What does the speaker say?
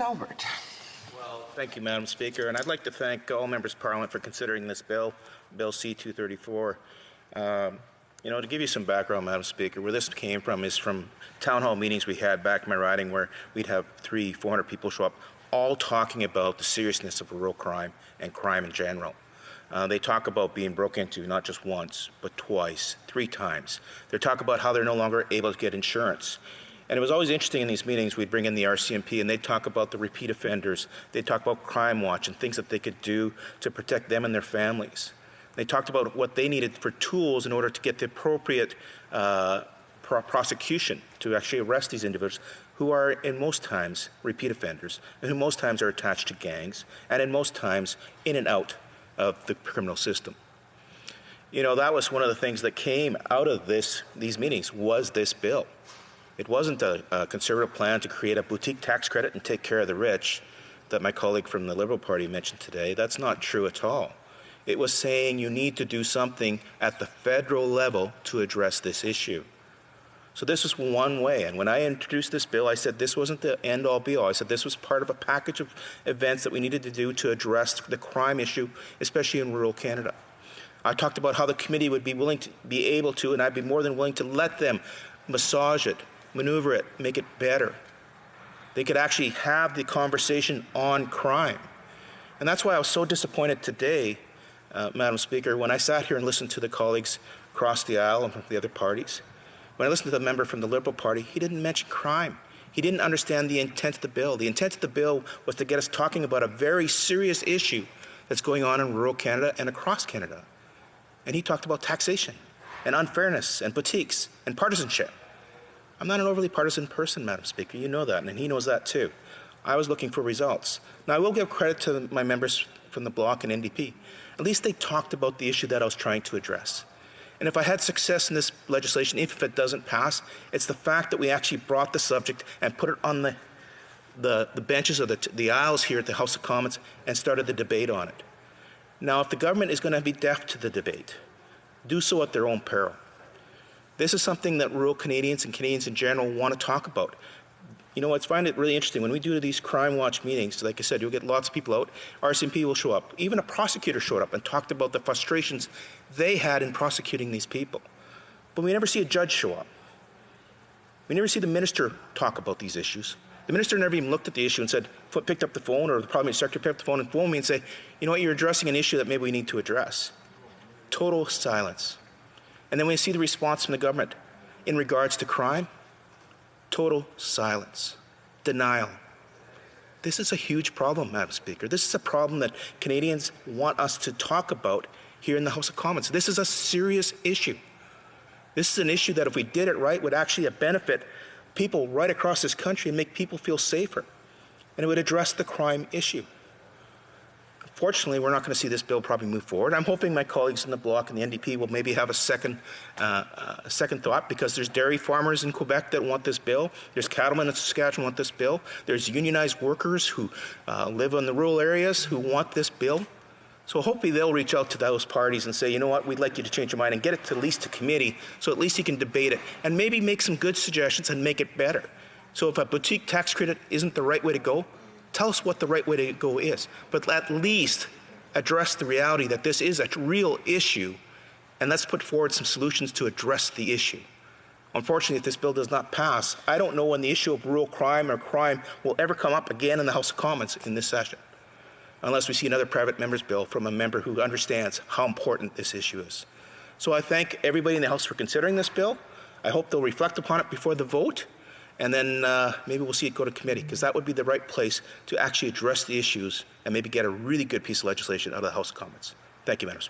Albert. Well, thank you, Madam Speaker, and I'd like to thank all members of Parliament for considering this bill, Bill C-234. To give you some background, Madam Speaker, where this came from is from town hall meetings we had back in my riding where we'd have 300-400 people show up, all talking about the seriousness of rural crime and crime in general. They talk about being broken into not just once, but twice, 3 times. They talk about how they're no longer able to get insurance. And it was always interesting in these meetings, we'd bring in the RCMP and they'd talk about the repeat offenders. They'd talk about Crime Watch and things that they could do to protect them and their families. They talked about what they needed for tools in order to get the appropriate prosecution to actually arrest these individuals who are in most times repeat offenders and who most times are attached to gangs and in most times in and out of the criminal system. That was one of the things that came out of these meetings was this bill. It wasn't a Conservative plan to create a boutique tax credit and take care of the rich that my colleague from the Liberal Party mentioned today. That's not true at all. It was saying you need to do something at the federal level to address this issue. So this was one way, and when I introduced this bill, I said this wasn't the end-all be-all. I said this was part of a package of events that we needed to do to address the crime issue, especially in rural Canada. I talked about how the committee would be willing to be able to, and I'd be more than willing to let them massage it, maneuver it, make it better. They could actually have the conversation on crime. And that's why I was so disappointed today, Madam Speaker, when I sat here and listened to the colleagues across the aisle and from the other parties. When I listened to the member from the Liberal Party, he didn't mention crime. He didn't understand the intent of the bill. The intent of the bill was to get us talking about a very serious issue that's going on in rural Canada and across Canada. And he talked about taxation and unfairness and boutiques and partisanship. I'm not an overly partisan person, Madam Speaker. You know that, and he knows that too. I was looking for results. Now, I will give credit to my members from the Bloc and NDP. At least they talked about the issue that I was trying to address. And if I had success in this legislation, even if it doesn't pass, it's the fact that we actually brought the subject and put it on the benches of the aisles here at the House of Commons and started the debate on it. Now, if the government is going to be deaf to the debate, do so at their own peril. This is something that rural Canadians and Canadians in general want to talk about. I find it really interesting. When we do these Crime Watch meetings, like I said, you'll get lots of people out. RCMP will show up. Even a prosecutor showed up and talked about the frustrations they had in prosecuting these people. But we never see a judge show up. We never see the minister talk about these issues. The minister never even looked at the issue and said, picked up the phone, or the parliamentary secretary picked up the phone and phoned me and say, you're addressing an issue that maybe we need to address. Total silence. And then we see the response from the government in regards to crime. Total silence. Denial. This is a huge problem, Madam Speaker. This is a problem that Canadians want us to talk about here in the House of Commons. This is a serious issue. This is an issue that if we did it right would actually benefit people right across this country and make people feel safer. And it would address the crime issue. Fortunately, we're not going to see this bill probably move forward. I'm hoping my colleagues in the Bloc and the NDP will maybe have a second thought, because there's dairy farmers in Quebec that want this bill. There's cattlemen in Saskatchewan who want this bill. There's unionized workers who live in the rural areas who want this bill. So hopefully they'll reach out to those parties and say, we'd like you to change your mind and get it to at least to committee so at least you can debate it and maybe make some good suggestions and make it better. So if a boutique tax credit isn't the right way to go, tell us what the right way to go is, but at least address the reality that this is a real issue, and let's put forward some solutions to address the issue. Unfortunately, if this bill does not pass, I don't know when the issue of rural crime or crime will ever come up again in the House of Commons in this session, unless we see another private member's bill from a member who understands how important this issue is. So I thank everybody in the House for considering this bill. I hope they'll reflect upon it before the vote. And then maybe we'll see it go to committee, because that would be the right place to actually address the issues and maybe get a really good piece of legislation out of the House of Commons. Thank you, Madam Speaker.